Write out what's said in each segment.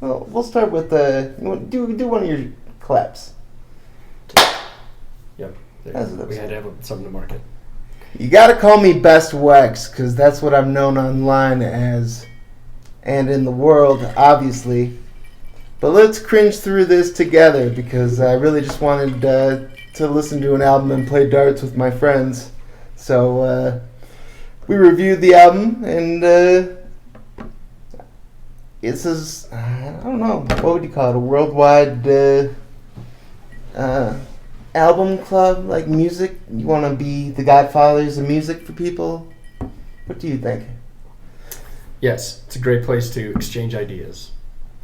Well, we'll start with do one of your claps. Yep. We had to have something to market. You gotta call me Best Wex, because that's what I'm known online as, and in the world, obviously. But let's cringe through this together, because I really just wanted to listen to an album and play darts with my friends. So we reviewed the album, and it's I don't know, what would you call it? A worldwide album club, like music? You want to be the godfathers of music for people? What do you think? Yes, it's a great place to exchange ideas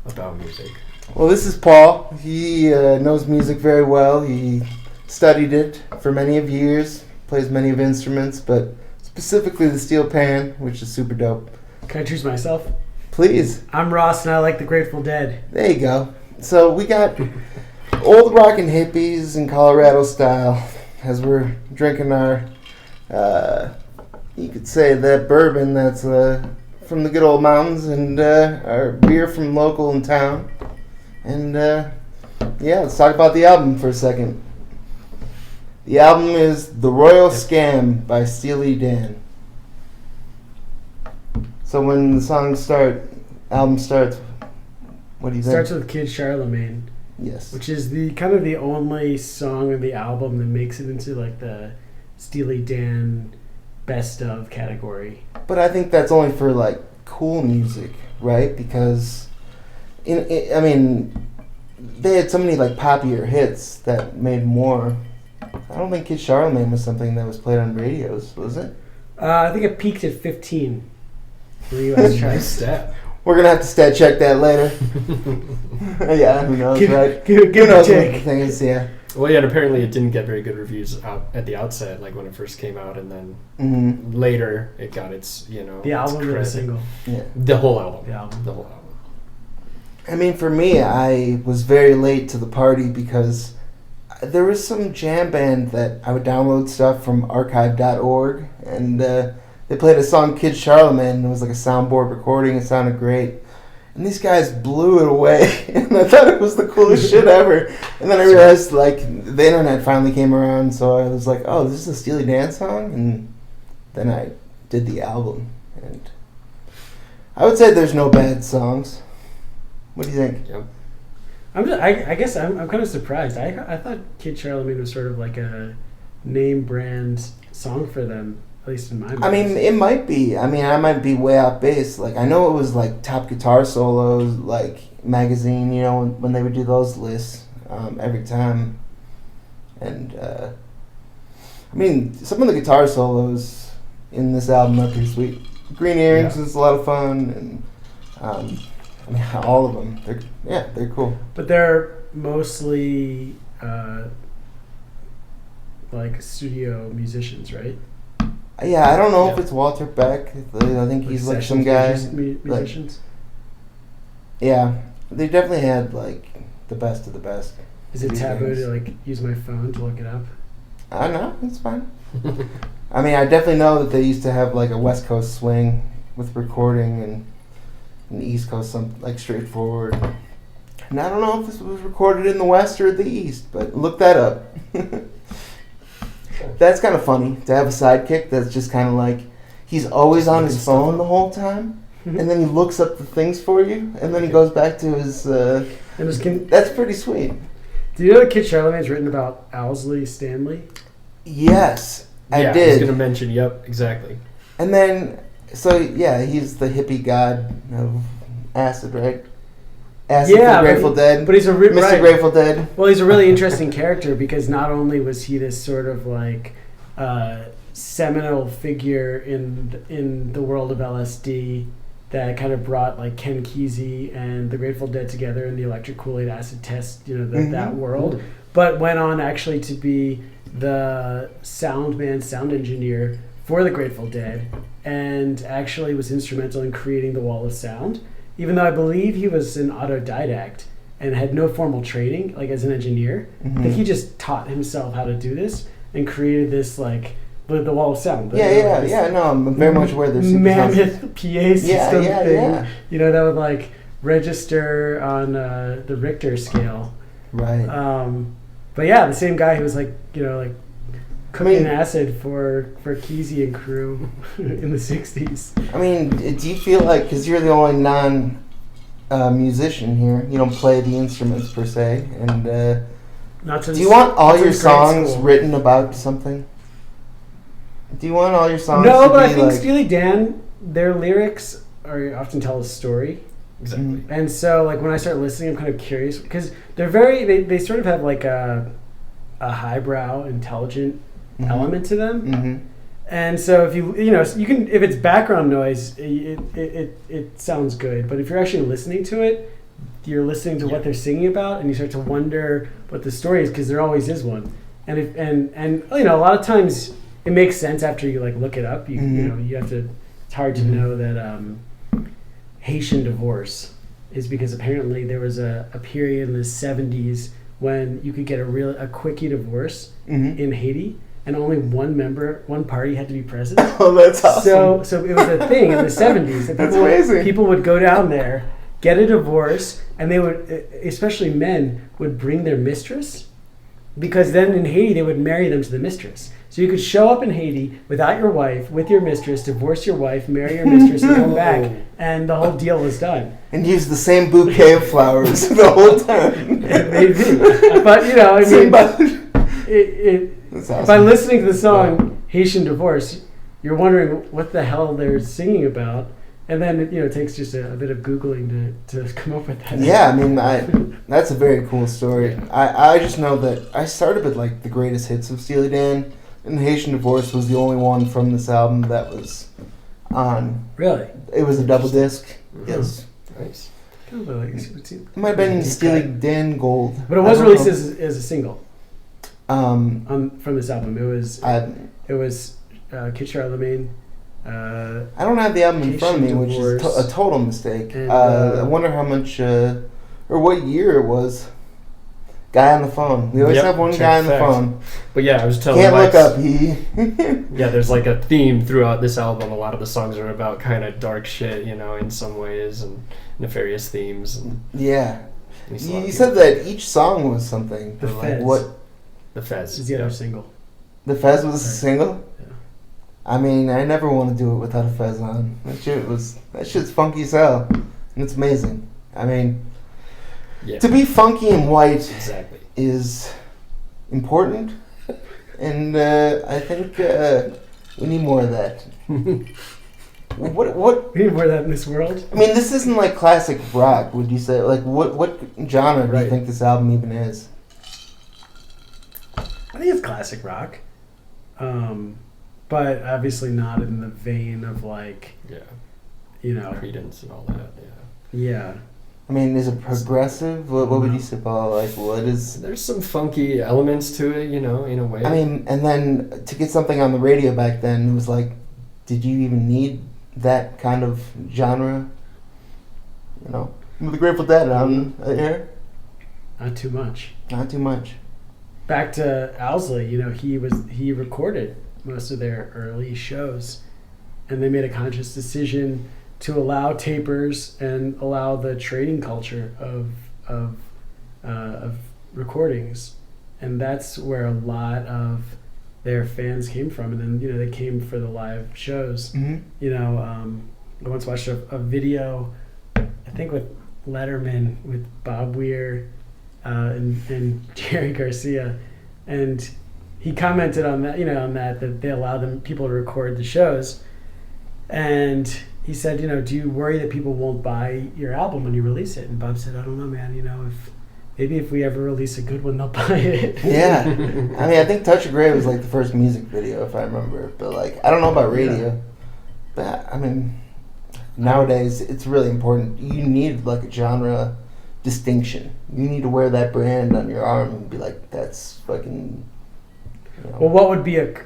about music. Well, this is Paul. He knows music very well. He studied it for many of years, plays many of instruments, but specifically the steel pan, which is super dope. Can I introduce myself? Please. I'm Ross, and I like the Grateful Dead. There you go. So we got old rockin' hippies in Colorado style as we're drinking our, you could say that bourbon that's from the good old mountains, and our beer from local in town. And yeah, let's talk about the album for a second. The album is The Royal Scam by Steely Dan. So when the album starts, what do you think? Starts with Kid Charlemagne. Yes. Which is the kind of the only song in the album that makes it into like the Steely Dan best of category. But I think that's only for like cool music, right? Because I mean, they had so many like poppier hits that made more. I don't think Kid Charlemagne was something that was played on radios, was it? I think it peaked at 15 for the U.S. charts. Stat. We're gonna have to stat check that later. Yeah, who knows, right? Who knows what the thing is? Yeah. Well, yeah, and apparently it didn't get very good reviews at the outset, like when it first came out, and then later it got its, the album or the single. Yeah. The whole album. The whole album. I mean, for me, I was very late to the party because there was some jam band that I would download stuff from archive.org, and they played a song, Kid Charlemagne, and it was like a soundboard recording. It sounded great. And these guys blew it away, and I thought it was the coolest shit ever. And then I realized, like, the internet finally came around, so I was like, oh, this is a Steely Dan song? And then I did the album. And I would say there's no bad songs. What do you think? Yep. I guess I'm kind of surprised. I thought Kid Charlemagne was sort of like a name brand song for them, at least in my mind. I mean, it might be. I mean, I might be way off base. Like, I know it was like top guitar solos, like magazine, when they would do those lists every time. And I mean, some of the guitar solos in this album are pretty sweet. Green Earrings is a lot of fun, and I mean, all of them. They're cool. But they're mostly like studio musicians, right? Yeah, I don't know if it's Walter Beck. I think he's like some guy. Musicians. Yeah, they definitely had like the best of the best. Is it taboo to like use my phone to look it up? I know, it's fine. I mean, I definitely know that they used to have like a West Coast swing with recording, and an East Coast something like straightforward. And I don't know if this was recorded in the West or the East, but look that up. That's kind of funny to have a sidekick that's just kind of like he's always on his phone the whole time, and then he looks up the things for you, and then he goes back to his. That's pretty sweet. Do you know that Kid Charlemagne is written about Owsley Stanley? Yes, I did. I was going to mention. Yep, exactly. And then, so yeah, he's the hippie god of acid, right? Acid from Grateful Dead. But he's a Mr. Grateful Dead. Well, he's a really interesting character because not only was he this sort of like seminal figure in the world of LSD that kind of brought like Ken Kesey and the Grateful Dead together in the Electric Kool-Aid Acid Test, that world, but went on actually to be the sound engineer for the Grateful Dead, and actually was instrumental in creating the Wall of Sound. Even though I believe he was an autodidact and had no formal training, like as an engineer, that he just taught himself how to do this and created this like the Wall of Sound. No, I'm very much aware there's mammoth PA system thing. That would like register on the Richter scale. Right. But yeah, the same guy who was like cooking acid for Kesey and crew in the 60s. I mean, do you feel like, because you're the only non-musician here, you don't play the instruments per se, and do you want all your songs written about something? Do you want all your songs No, to but I be think like... Steely Dan, their lyrics often tell a story. Exactly. And so, like, when I start listening, I'm kind of curious, because they're they sort of have, like, a highbrow, intelligent element to them. Mm-hmm. And so if you can, if it's background noise, it sounds good. But if you're actually listening to it, you're listening to what they're singing about, and you start to wonder what the story is, because there always is one. And a lot of times it makes sense after you like look it up. You have to. It's hard to know that Haitian divorce is because apparently there was a period in the 70s when you could get a quickie divorce in Haiti. And only one party had to be present. Oh, that's awesome. So it was a thing in the 70s. That people would go down there, get a divorce, and they would, especially men, would bring their mistress. Because then in Haiti, they would marry them to the mistress. So you could show up in Haiti without your wife, with your mistress, divorce your wife, marry your mistress, and come back. And the whole deal was done. And use the same bouquet of flowers the whole time. Maybe. But, awesome. By listening to the song Haitian Divorce, you're wondering what the hell they're singing about, and then it takes just a bit of Googling to come up with that. Yeah, I mean, that's a very cool story. I just know that I started with like the greatest hits of Steely Dan, and Haitian Divorce was the only one from this album that was on. Really? It was a double disc. Mm-hmm. Yes. Nice. It might have been Steely Dan Gold. But it was released as a single. From this album, it was Kid Charlemagne. I don't have the album in front of me, which is a total mistake. And, I wonder how much or what year it was. Guy on the phone. We always have one guy on the phone. But yeah, I was telling Can't look up. Yeah, there's like a theme throughout this album. A lot of the songs are about kind of dark shit, in some ways, and nefarious themes. And yeah. You said that each song was something. The Fez. Like what? The Fez is the other single. The Fez was a single? Yeah. I mean, I never want to do it without a Fez on. That shit's funky as hell. And it's amazing. I mean, to be funky and white is important. And I think we need more of that. What? We need more of that in this world? I mean, this isn't like classic rock, would you say? Like, what genre do you think this album even is? I think it's classic rock, but obviously not in the vein of like, Credence and all that. Yeah. I mean, is it progressive? What would you say, Paul? Like, what is? There's some funky elements to it, in a way. I mean, and then to get something on the radio back then, it was like, did you even need that kind of genre? With the Grateful Dead on here. Not too much. Not too much. Back to Owsley, he recorded most of their early shows, and they made a conscious decision to allow tapers and allow the trading culture of recordings, and that's where a lot of their fans came from. And then they came for the live shows. Mm-hmm. I once watched a video, I think with Letterman, with Bob Weir. And Jerry Garcia, and he commented on that, that they allow people to record the shows, and he said, do you worry that people won't buy your album when you release it? And Bob said, I don't know, man. If we ever release a good one, they'll buy it. Yeah, I mean, I think Touch of Grey was like the first music video, if I remember, but like I don't know about radio, but I mean, nowadays it's really important. You need like a genre distinction. You need to wear that brand on your arm and be like, that's fucking. Well, what would be a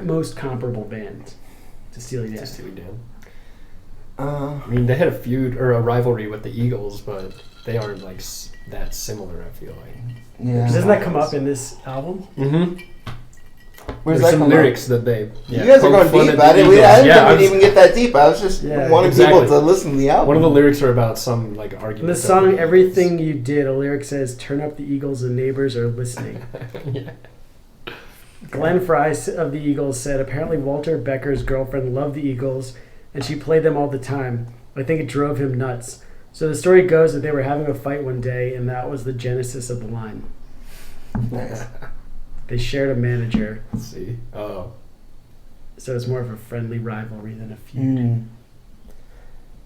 most comparable band to Steely Dan? I mean, they had a feud or a rivalry with the Eagles, but they aren't like that similar. I feel like. Yeah. Doesn't that come up in this album? Mm-hmm. Where's There's that some come lyrics that they. You guys are going deep. I didn't even get that deep. I was just wanting people to listen to the album. One of the lyrics are about some like argument. In the song "Everything You Did," a lyric says, "Turn up the Eagles and neighbors are listening." Yeah. Glenn Fry of the Eagles said, apparently Walter Becker's girlfriend loved the Eagles, and she played them all the time. I think it drove him nuts. So the story goes that they were having a fight one day, and that was the genesis of the line. Nice. They shared a manager. Let's see. Oh. So it's more of a friendly rivalry than a feud.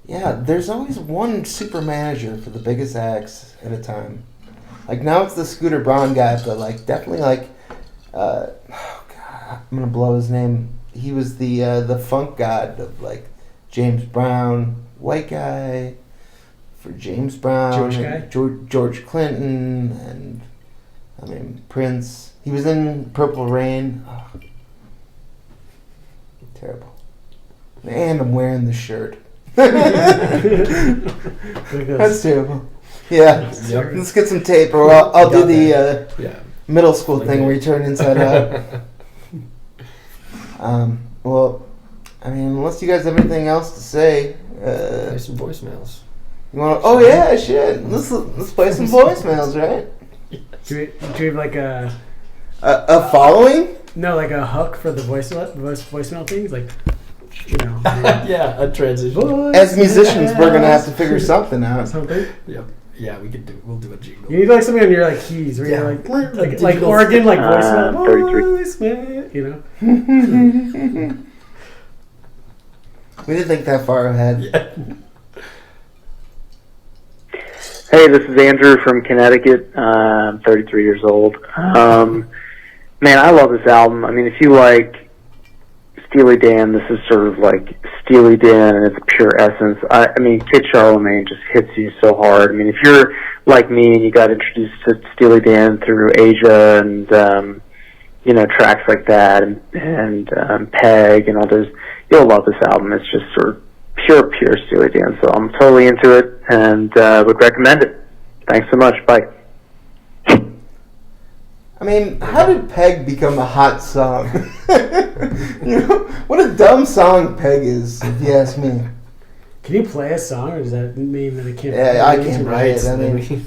Yeah, there's always one super manager for the biggest acts at a time. Like now it's the Scooter Braun guy, but like definitely like, oh God, I'm gonna blow his name. He was the funk god of like James Brown, white guy for James Brown, George Clinton, and I mean Prince. He was in Purple Rain. Oh, terrible. And I'm wearing the shirt. That's terrible. Yeah. Yep. Let's get some tape, or I'll do the middle school thing where you turn inside out. Well, I mean, unless you guys have anything else to say, play some voicemails. You want? Oh yeah, shit. Let's play some voicemails, right? Do we have like a following? No, like a hook for the voicemail things, like. You know, yeah, a transition. As musicians, we're gonna have to figure something out. Yep. Yeah, we'll do a jingle. You need like something on your like keys where you're like organ, like voicemail, you know. We didn't think that far ahead. Yeah. Hey, this is Andrew from Connecticut. I'm 33 years old. Man, I love this album. I mean, if you like Steely Dan, this is sort of like Steely Dan in its pure essence. I mean, Kid Charlemagne just hits you so hard. I mean, if you're like me and you got introduced to Steely Dan through Asia and tracks like that and Peg and all those, you'll love this album. It's just sort of pure Steely Dan. So I'm totally into it and would recommend it. Thanks so much. Bye. I mean, how did Peg become a hot song? What a dumb song Peg is, if you ask me. Can you play a song, or does that mean that it can't? Yeah, I can't play it. I mean,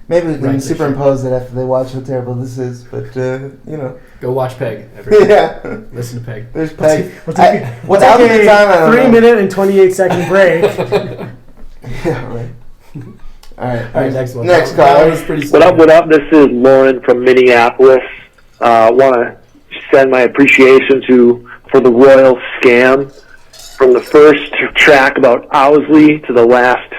maybe we can superimpose it after they watch how terrible this is. But go watch Peg. Everybody. Yeah, listen to Peg. There's Peg. We'll take a 3-minute and 28-second break. Yeah, right. All right, next one. Next call. What up? This is Lauren from Minneapolis. Want to send my appreciation for the Royal Scam, from the first track about Owsley to the last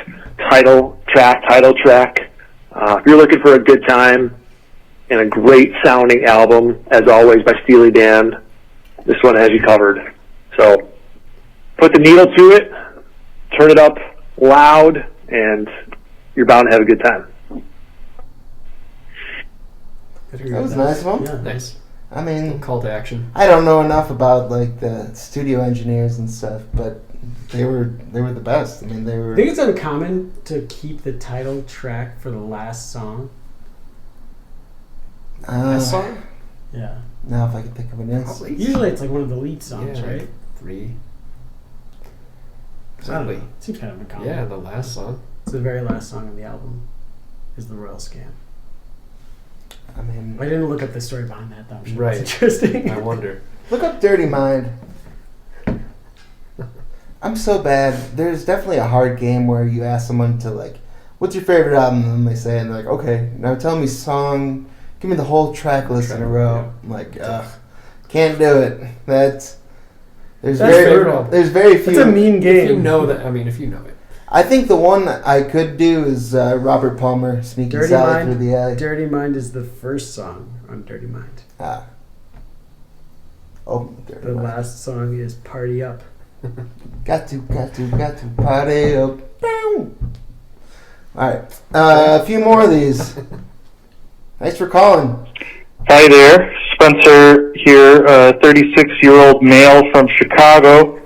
title track. If you're looking for a good time and a great sounding album, as always by Steely Dan, this one has you covered. So put the needle to it, turn it up loud, and you're bound to have a good time. That was nice of them. Yeah, nice. I mean, call to action. I don't know enough about like the studio engineers and stuff, but they were the best. I mean, they were. I think it's uncommon to keep the title track for the last song. Last song? Yeah. Now, if I could think of an instance. Usually, it's like one of the lead songs, right? Like 3. Exactly. It seems kind of uncommon. Yeah, the last song. It's the very last song on the album. Is the Royal Scam. I mean, I didn't look up the story behind that, though. I'm sure right. It's interesting. I wonder. Look up Dirty Mind. I'm so bad. There's definitely a hard game where you ask someone to like, what's your favorite album? And they say, and they're like, okay, now tell me song, give me the whole track list in a row. Yeah. I'm like, can't do it. There's very few. It's a mean game. If you know that, if you know it. I think the one that I could do is Robert Palmer, Sneaky Sally Through the Alley. Dirty Mind is the first song on Dirty Mind. Dirty The Mind. last song is Party Up. Got to party up. Alright, a few more of these. Thanks for calling. Hi there, Spencer here, 36-year-old male from Chicago.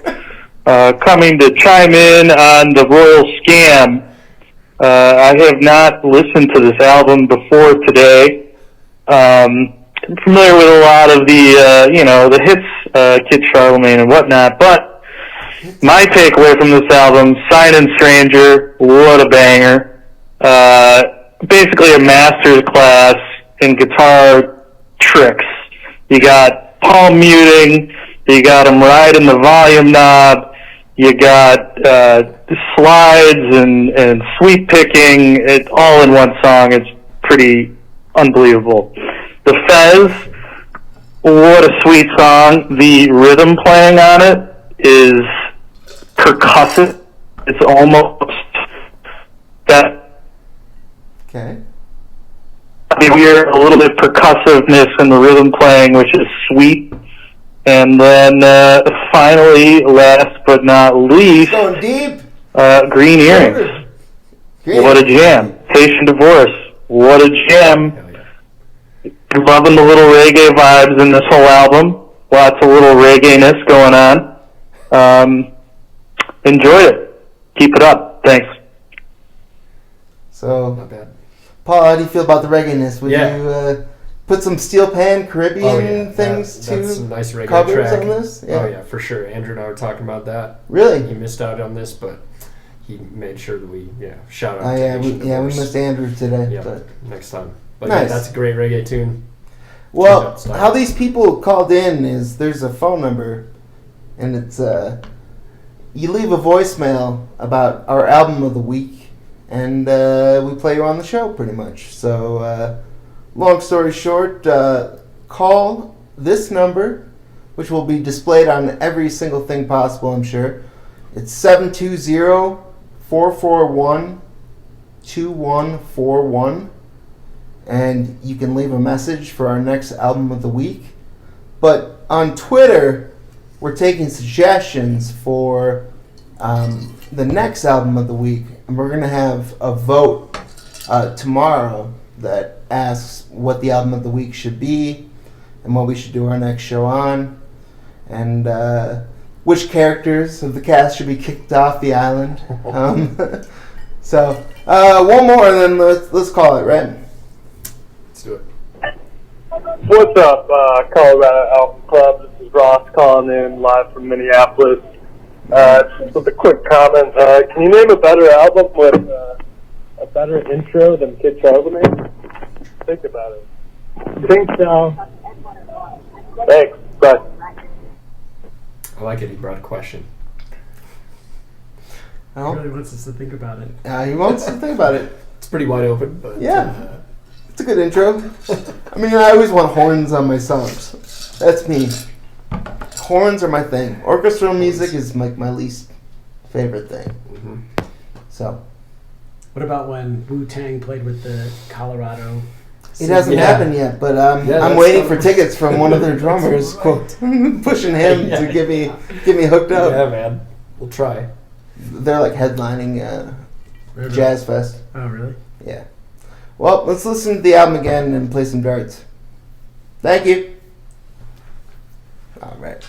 Coming to chime in on the Royal Scam. I have not listened to this album before today. familiar with a lot of the, the hits, Kid Charlemagne and whatnot, but my takeaway from this album, Sign and Stranger, what a banger. Basically a master's class in guitar tricks. You got palm muting, you got him riding the volume knob, you got slides and sweep picking, it all in one song. It's pretty unbelievable. The Fez, what a sweet song. The rhythm playing on it is percussive. It's almost that. Okay. You hear a little bit percussiveness in the rhythm playing, which is sweet. And then finally, last but not least, Going deep. Green Earrings. What a jam. Haitian Divorce. What a jam. Hell yeah. Loving the little reggae vibes in this whole album. Lots of little reggae-ness going on. Enjoyed it. Keep it up. Thanks. So, Not bad. Paul, how do you feel about the reggae-ness? Would Yeah. you put some Steel Pan Caribbean things That's to some nice reggae covers track. on this? Oh yeah, for sure. Andrew and I were talking about that. He Really? missed out on this, but he made sure that we shout out. Oh to yeah, we Haitian Divorce. missed Andrew today. Yeah, But next time. But Nice. yeah, that's a great reggae tune. well, Style. how these people called in is there's a phone number, and it's you leave a voicemail about our album of the week, and we play you on the show pretty much. So, long story short, call this number, which will be displayed on every single thing possible, I'm sure. It's 720-441-2141, and you can leave a message for our next album of the week. But on Twitter, we're taking suggestions for the next album of the week, and we're going to have a vote tomorrow that asks what the album of the week should be and what we should do our next show on, and which characters of the cast should be kicked off the island. So one more, and then let's call it, right? Let's do it. What's up, Colorado Album Club? This is Ross calling in live from Minneapolis. Just with a quick comment. Can you name a better album with a better intro than Kid Charlemagne? Think about it. Think so. Thanks. Bye. I like it. He brought a question. He Well, really wants us to think about it. he wants to think about it. It's pretty wide open, but Yeah. It's a good intro. I mean, I always want horns on my songs. That's me. Horns are my thing. Orchestral music is like my least favorite thing. Mhm. So What about when Wu-Tang played with the Colorado? it hasn't Yeah. happened yet, but Yeah, I'm that's waiting fun. for tickets from one of their drummers, quote, pushing him Yeah. to get me hooked up. Yeah, man. We'll try. They're like headlining Jazz Fest. Oh, really? Yeah. Well, let's listen to the album again and play some darts. Thank you. All right.